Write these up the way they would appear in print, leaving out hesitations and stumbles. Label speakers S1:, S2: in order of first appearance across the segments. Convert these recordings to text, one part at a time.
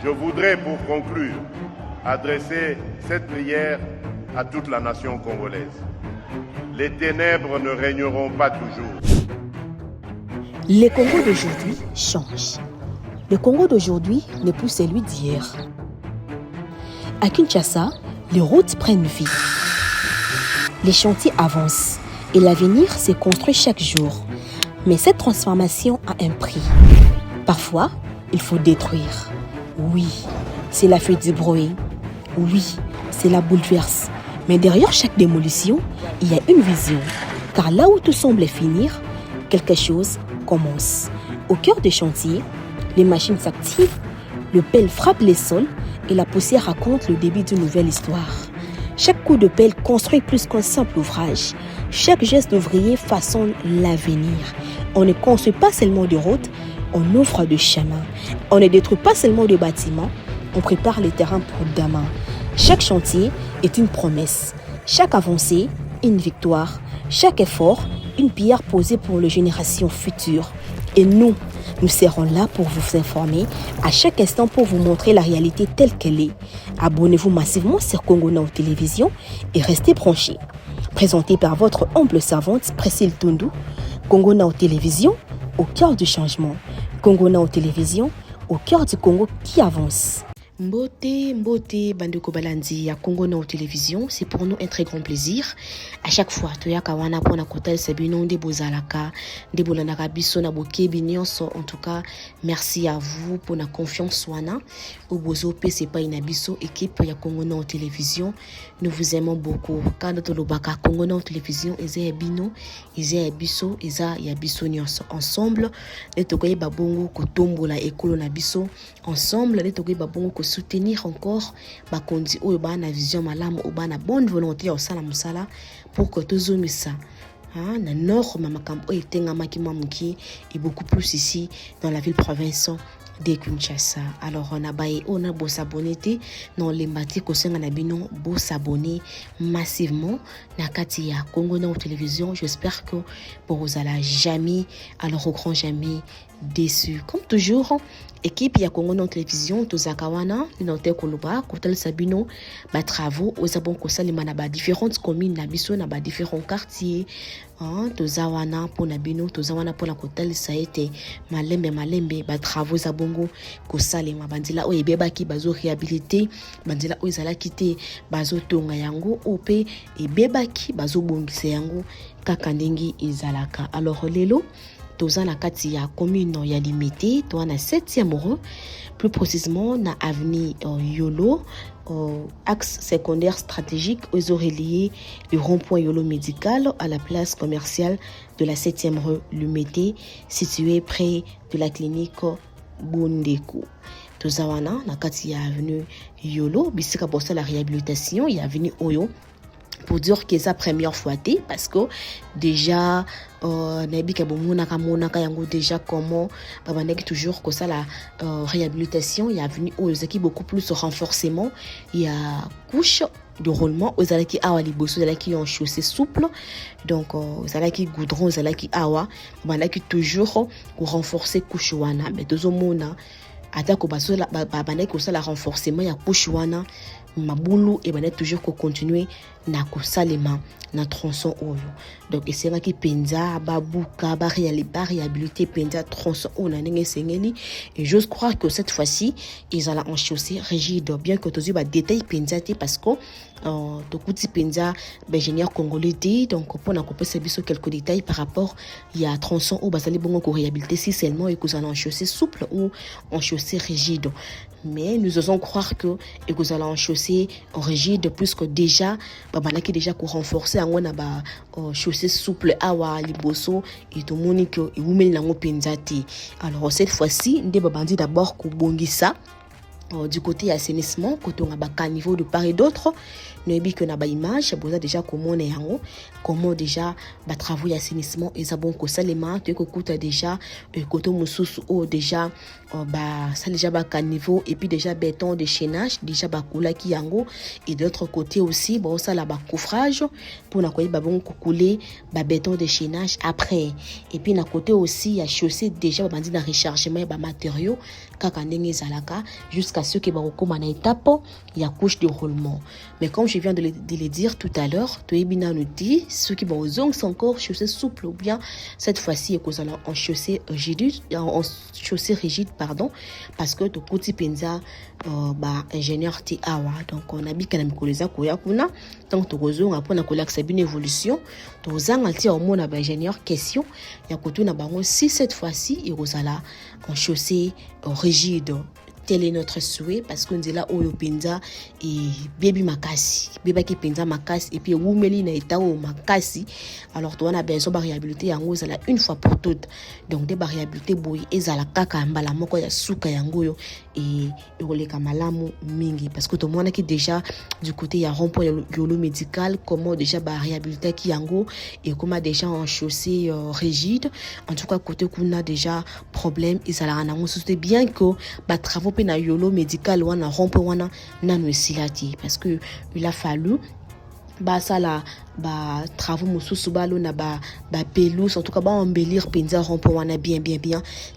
S1: Je voudrais, pour conclure, adresser cette prière à toute la nation congolaise. Les ténèbres ne régneront pas toujours.
S2: Le Congo d'aujourd'hui change. Le Congo d'aujourd'hui n'est plus celui d'hier. À Kinshasa, les routes prennent vie. Les chantiers avancent et l'avenir se construit chaque jour. Mais cette transformation a un prix. Parfois, il faut détruire. Oui, c'est la fuite du bruit. Oui, c'est la bouleverse. Mais derrière chaque démolition, il y a une vision. Car là où tout semble finir, quelque chose commence. Au cœur des chantiers, les machines s'activent, le pelle frappe les sols et la poussière raconte le début d'une nouvelle histoire. Chaque coup de pelle construit plus qu'un simple ouvrage. Chaque geste d'ouvrier façonne l'avenir. On ne construit pas seulement de routes, on ouvre des chemins. On ne détruit pas seulement des bâtiments, on prépare les terrains pour demain. Chaque chantier est une promesse. Chaque avancée, une victoire. Chaque effort, une pierre posée pour les générations futures. Et nous serons là pour vous informer à chaque instant pour vous montrer la réalité telle qu'elle est. Abonnez-vous massivement sur Congo Now Télévision et restez branchés. Présenté par votre humble servante Priscille Tundu, Congo Now Télévision, au cœur du changement. Congo Now Télévision, au cœur du Congo qui avance. Mbote, Bandeko Balandi à Congo Now Télévision, c'est pour nous un très grand plaisir. À chaque fois, toya kawana pona kotel sabino de bozalaka, de bolanaka biso na bokebi nyonso. En tout cas, merci à vous pour la confiance wana. Obozo c'est pas une biso équipe ya Congo Now Télévision. Nous vous aimons beaucoup. Quand tolobaka Congo Now Télévision, eza bino, eza biso, eza ya biso nyonso. Ensemble, les tokoye babongo kotombola ekolo na biso. Ensemble, les tokoye babongo ko soutenir encore bakondi oyo bana vision malamu ou bana bonne volonté au sala musala pour que tozomisa na nord mamakambo etenga makima muki et beaucoup plus ici dans la ville province de Kinshasa. Alors on a beau s'abonner dans les matières ko senga na bino beau s'abonner massivement na kati ya Congo Now Télévision. J'espère que pour vous allez jamais alors au grand jamais déçu. Comme toujours, équipe ya Congo Now Télévision tozakawana linote koloba kotel sabino ba travaux aux abon ko salima na ba différentes communes na biso na ba différents quartiers tozawana pona bino tozawana pona kotel saete malembe ba travaux za bongo ko salima bandila oyo ebebaki bazo réhabiliter bandila oyo zala kité bazo tonga yango ope ebebaki bazo bongisa yango kaka ndenge ezalaka. Alors lelo toza na kati ya commune ya Limité, toza na 7e rue, plus précisément na avenue Yolo, axe secondaire stratégique aux reliés le rond-point Yolo médical à la place commerciale de la 7e rue Limité, située près de la clinique Bondeko. tozawana na kati ya avenue Yolo bisika bossa la réhabilitation ya avenue Oyo pour dire que c'est la première fois parce que déjà nabika bomona ka yango déjà comment babanaki toujours que ça la réhabilitation il y a venu aux équipes beaucoup plus renforcement il y a couche de roulement aux alaki awa liboso alaki en chaussée souple donc aux alaki goudron aux alaki awa babanaki toujours pour renforcer couche wana mais dozomona ata ko basola babanaki ko ça la renforcement ya couche wana mabulu et banet toujours ko continuer na ko salema na tronçon oyo donc c'est là qui penza babuka ba réhabilité penza tronçon on a ndenge sengeli et j'ose croire que cette fois-ci ils allaient en chaussée rigide bien que tous ba détail penza parce que to kuti penza ingénieur congolais donc pour na couper ces biso quelques détails par rapport il y a tronçon ou basali bongo ko réhabilité si seulement et que ça en chaussée souple ou en chaussée rigide mais nous osons croire que et que ça en chaussée rigide puisque déjà babanaki déjà ko renforcer en na ba chaussée souple awa liboso et to monique et umeli nango penzati alors cette fois-ci ndé babandi d'abord ko bongisa du côté assainissement côté on a ba niveau de part et d'autre noyebi que na ba image boza déjà comment yango comment déjà ba travaux assainissement et ça bon ko salema to ko kuta déjà côté mususu o déjà ba ça déjà ba niveau et puis déjà béton de chaînage déjà ba kula ki yango et de l'autre côté aussi bon ça là ba coffrage pour na koyi ba bon ko couler ba béton de chaînage après et puis na côté aussi il y a chaussée déjà ba bandi na rechargement ba matériaux kaka ndenge zalaka jusqu'à ce que ba kokoma na étape il y a couche de roulement mais comme je viens de le dire tout à l'heure to ebina nous dit ceux qui vont aux ongles sont encore chaussée souple ou bien cette fois-ci que nous en chaussée rigide en chaussée rigide pardon parce que to kuti penza ba ingénieur ti awa donc on a bika na mikoleza ko ya kuna donc to kozonga pona ko laksa une évolution to zanga ti au mona ba ingénieur question ya kotuna bango si cette fois-ci il rozala en chaussée rigide. Tel est notre souhait parce qu'on dit là oyo penza et baby makasi beba ki penza makasi et puis wumeli na etao makasi alors toi on a besoin de réhabiliter yango zala une fois pour toutes donc des réhabiliter boy ezala kaka mbala moko ya suka yango yo et oleka malamu mingi parce que tout le monde qui déjà du côté ya rond-point Yolo médical comment déjà ba réhabiliter ki yango et comment déjà en chaussée rigide en tout cas côté kuna déjà problème ezala nango c'était bien que ba travaux na Yolo médical wana rompe wana nanu esilati parce que il a fallu ba sala ba travaux mususu balo na ba pelouse en tout cas ba embellir penza rompe wana bien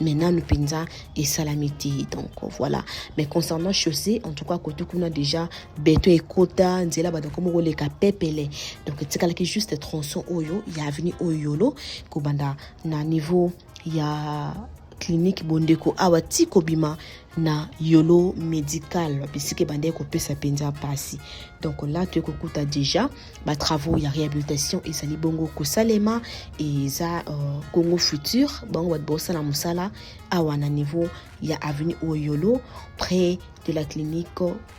S2: maintenant nous penza et salamité donc voilà mais concernant chaussée en tout cas côté qu'on a déjà béton et kota nzela ba donc mo le ka pepele donc tikala ki juste tronçon oyo il y a avenue Oyolo ko banda na niveau il y a clinique bondeko awati kobima na Yolo médical puisque bande ko pesa penza pasi donc là tu écoutes déjà ba travaux ya réhabilitation et sali bongo ko salema et ça Congo futur bon wa bossa na musala awana niveau ya avenue Oyolo près de la clinique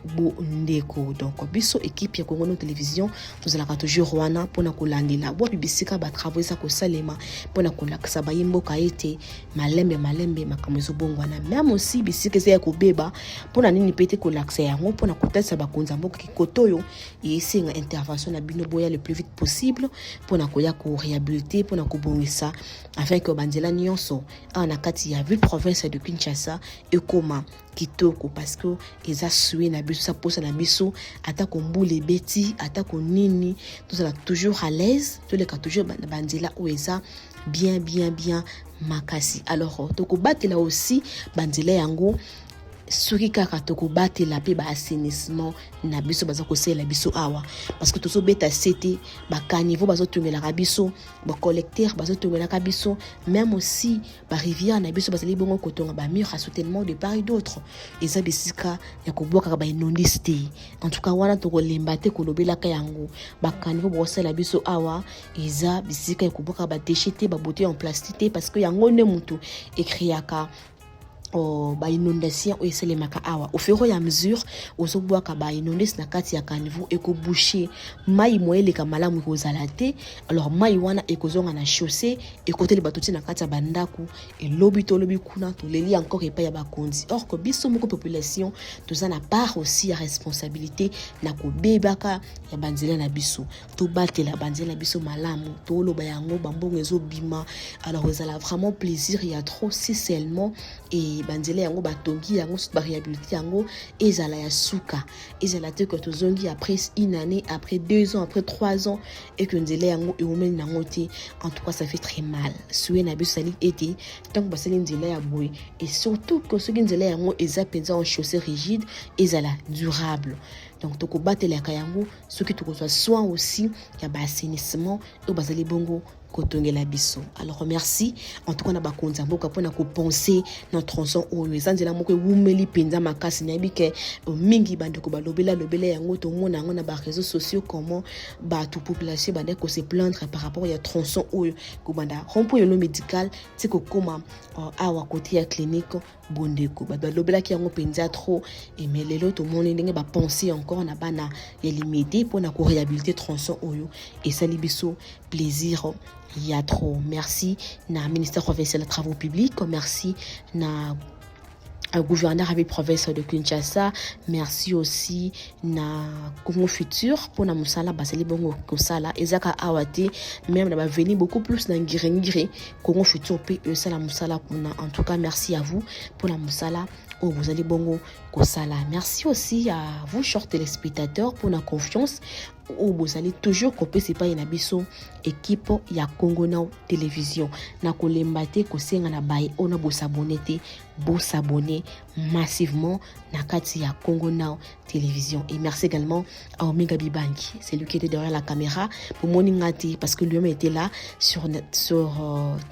S2: Bondeko donc biso équipe ya Congo no télévision nous allons toujours wana pona ko landela bo bibisika ba travaux ça ko salema pona ko laksa ba yimbo ka été malembe makamezo bongo na même aussi bisika c'est ko beba pona nini pete ko laksa yango pona ko tesa ba konza mboka ki kotoyo et c'est une intervention na bino boya le plus vite possible pona ko ya ko réhabiliter pona ko bongisa afin que bandela nyonso ana kati ya ville province de Kinshasa et comment kitoko parce que eza sué na biso ça pose na biso ata ko mbule beti ata ko nini tout ça toujours à l'aise tous les cas toujours bandela ou eza bien makasi alors to ko batela aussi bandela yango soki kaka toko batela pe ba assainissement na biso baza ko sela biso awa parce que tozo beta cité ba caniveau bazo tongela ka biso ba collecteur bazo tongela ka biso même aussi ba rivière na biso bazali bongo kotonga ba mur tellement de part et d'autre eza bisika ya ko boka ba inondiste en tout cas wana toko lembate ko lobela ka yango ba caniveau bo sela biso awa eza bisika ya ko boka ba déchets ba bouteilles en plastique parce que yango ne mutu écriaka ba inondation o eselemaka awa au fur et à mesure ozobwaka ba inondes na kati ya caniveau ekoboucher mai moeleka malamu kozala te alors mai wana ekozonga na chaussée ekoteli bato ti na kati ya bandako elobi tolobi kuna toleli encore epai ya bakonzi or que biso moko population toza na part aussi ya responsabilité na kobebaka ya banzela na biso tobatela banzela na biso malamu toloba yango bambongo ezobima alors ezala vraiment plaisir ya trop si seulement et banzela yango batongi yango ba réhabilité yango ezala ya suka ezala te que tozongi après une année après 2 ans après 3 ans et que nzela yango eomeli nango te en tout cas ça fait très mal soué na biso sali été tant que basali nzela ya boy et surtout que ce nzela yango eza penza en chaussée rigide ezala durable donc toko batela kayango ce qui toko soit soin aussi ya ba assainissement et basali bongo kotongela biso. Alors merci en tout cas na bakonza mboka pona ko penser notre tronçon oyo ezanzela moko wumeli penza makasi na bike mingi bandeko balobela yango to mona yango na ba réseaux sociaux comment ba tout population bande ko se plaindre par rapport ya tronçon oyo ko banda rompo yo médical ti ko koma awa côté ya clinique bondeko balobela ki yango penza trop et mais lelo to mona ndenge ba penser encore na bana ya limité pona ko réhabiliter tronçon oyo et sali biso plaisir il y a trop. Merci na ministère provincial des travaux publics, merci na gouverneur avec province de Kinshasa, merci aussi na Congo Futur pour na musala baseli bongo kosala ezaka awate même na ba venir beaucoup plus na ngirengire Congo Futur pe sala musala kuna en tout cas merci à vous pour la musala où vous allez bongo kosala. Merci aussi à vous chers téléspectateurs pour la confiance où vous allez toujours couper c'est pas na biso équipe ya Congo Now télévision na kolembate ko senga na baye ona bo s'abonner massivement na kati ya Congo Now télévision et merci également à Omega Bibangi, c'est lui qui était derrière la caméra pour moningati parce que lui-même était là sur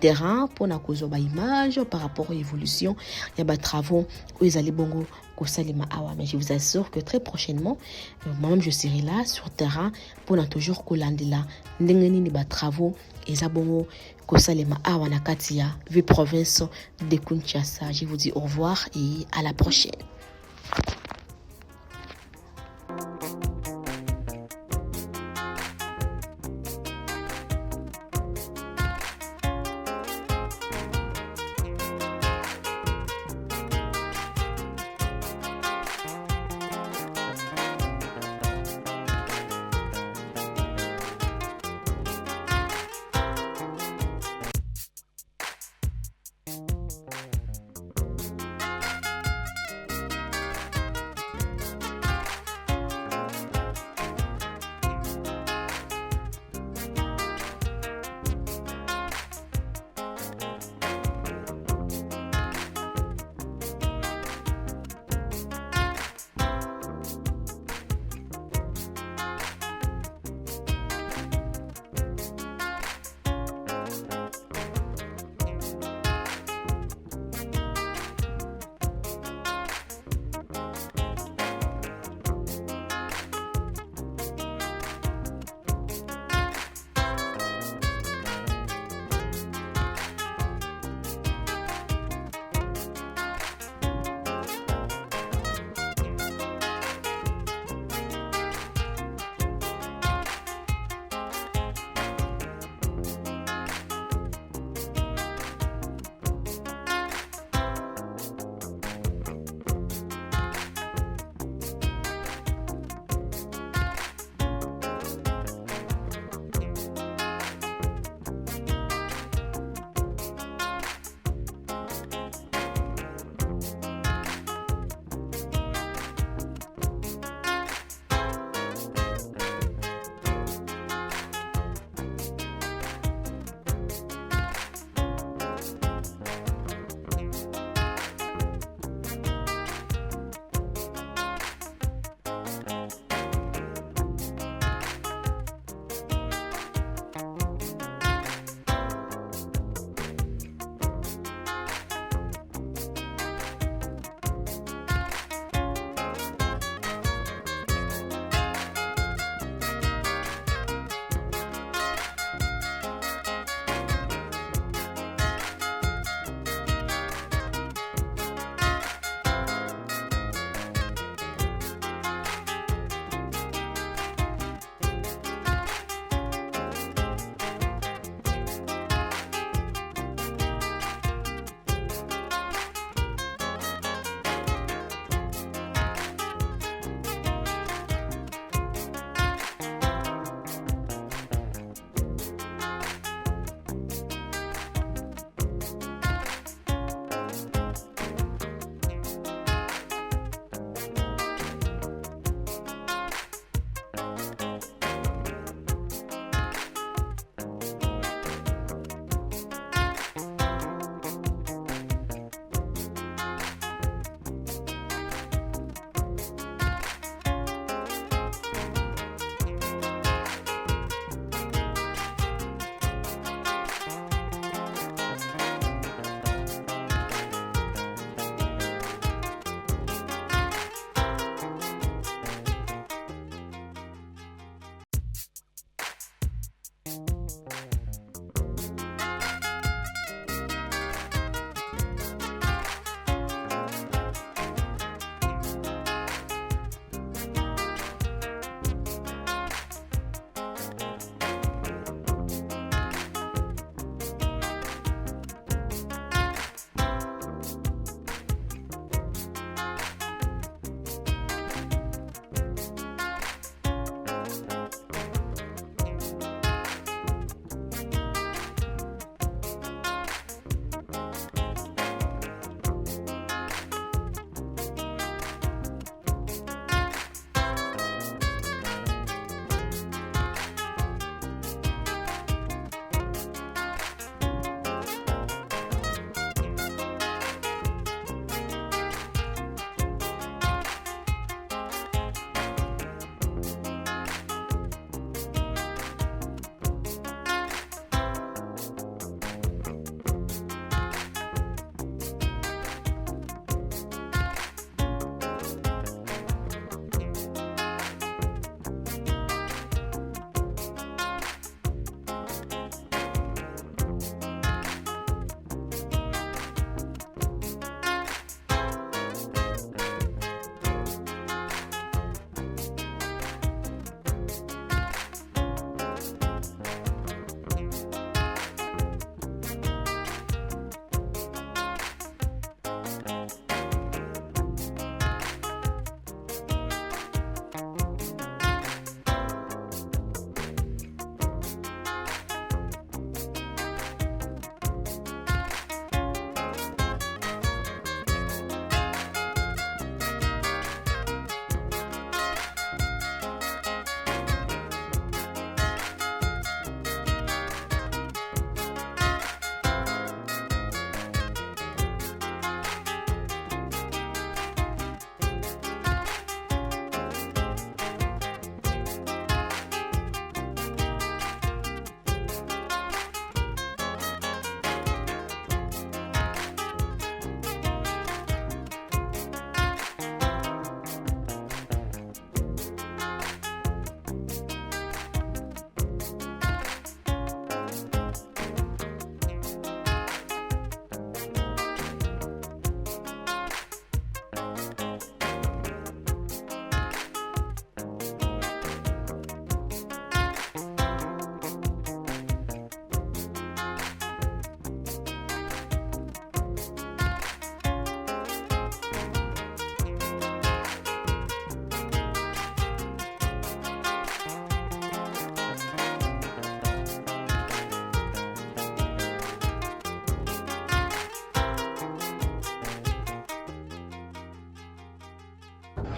S2: terrain pour na kozo ba image par rapport à l'évolution il y a ba travaux où ils allaient bongo Salima Awa, mais je vous assure que très prochainement, moi-même je serai là sur terrain pour na toujours kolandela ndengeni ni ba travaux et zabongo Salima Awa na katia vie province de Kinshasa. Je vous dis au revoir et à la prochaine.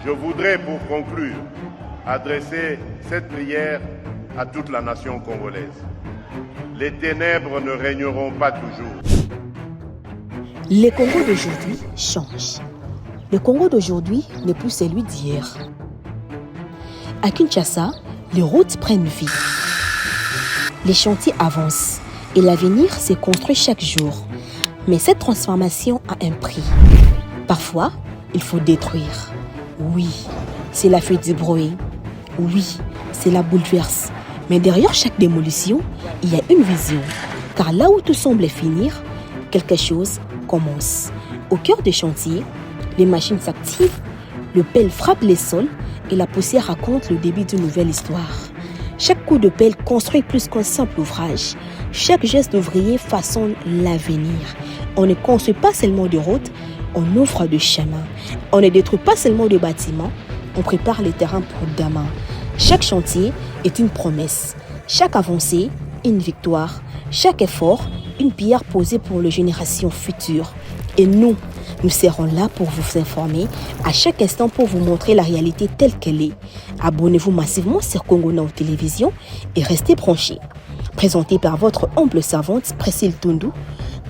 S1: Je voudrais, pour conclure, adresser cette prière à toute la nation congolaise. Les ténèbres ne régneront pas toujours.
S2: Le Congo d'aujourd'hui change. Le Congo d'aujourd'hui n'est plus celui d'hier. À Kinshasa, les routes prennent vie. Les chantiers avancent et l'avenir se construit chaque jour. Mais cette transformation a un prix. Parfois, il faut détruire. Oui, c'est la fuite du bruit. Oui, c'est la bouleverse. Mais derrière chaque démolition, il y a une vision. Car là où tout semble finir, quelque chose commence. Au cœur des chantiers, les machines s'activent, le pelle frappe les sols et la poussière raconte le début d'une nouvelle histoire. Chaque coup de pelle construit plus qu'un simple ouvrage. Chaque geste d'ouvrier façonne l'avenir. On ne construit pas seulement de routes, on ouvre de chemins. On ne détruit pas seulement de bâtiments, on prépare les terrains pour demain. Chaque chantier est une promesse. Chaque avancée, une victoire. Chaque effort, une pierre posée pour les générations futures. Et nous serons là pour vous informer à chaque instant pour vous montrer la réalité telle qu'elle est. Abonnez-vous massivement sur Congo Now Télévision et restez branchés. Présenté par votre humble servante Priscille Tundu,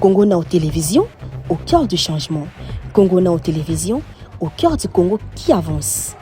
S2: Congo Now Télévision, au cœur du changement. Congo Now Télévision, au cœur du Congo qui avance.